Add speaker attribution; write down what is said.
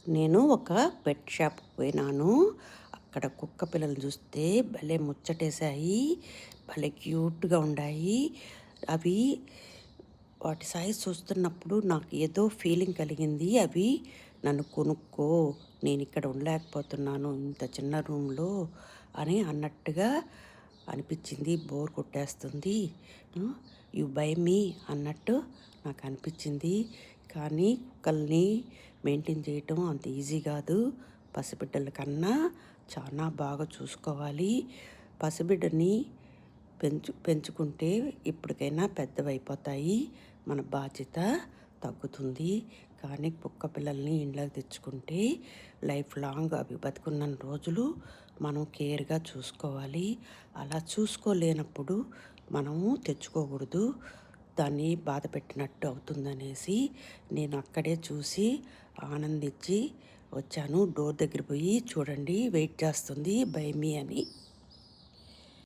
Speaker 1: నేను ఒక పెట్ షాప్‌కి పోయినాను. అక్కడ కుక్క పిల్లలు చూస్తే భలే ముచ్చటేశాయి. భలే క్యూట్‌గా ఉండాయి. అవి వాటి సైజ్ చూస్తున్నప్పుడు నాకు ఏదో ఫీలింగ్ కలిగింది. అవి నన్ను కొనుక్కో, నేనిక్కడ ఉండలేకపోతున్నాను ఇంత చిన్న రూమ్‌లో అని అన్నట్టుగా అనిపించింది. బోర్ కొట్టేస్తుంది. యూ బై మీ అన్నట్టు నాకు అనిపించింది. కానీ కుక్కల్ని మెయింటైన్ చేయటం అంత ఈజీ కాదు. పసిబిడ్డల కన్నా చాలా బాగా చూసుకోవాలి. పసిబిడ్డని పెంచుకుంటే ఇప్పటికైనా పెద్దవైపోతాయి, మన బాధ్యత తగ్గుతుంది. కానీ కుక్క పిల్లల్ని ఇంట్లోకి తెచ్చుకుంటే లైఫ్ లాంగ్ అవి బతుకున్న రోజులు మనం కేర్గా చూసుకోవాలి. అలా చూసుకోలేనప్పుడు మనము తెచ్చుకోకూడదు. దాన్ని బాధ పెట్టినట్టు అవుతుందనేసి నేను అక్కడే చూసి ఆనందించి వచ్చాను. డోర్ దగ్గర పోయి చూడండి, వెయిట్ చేస్తుంది బై మీ అని.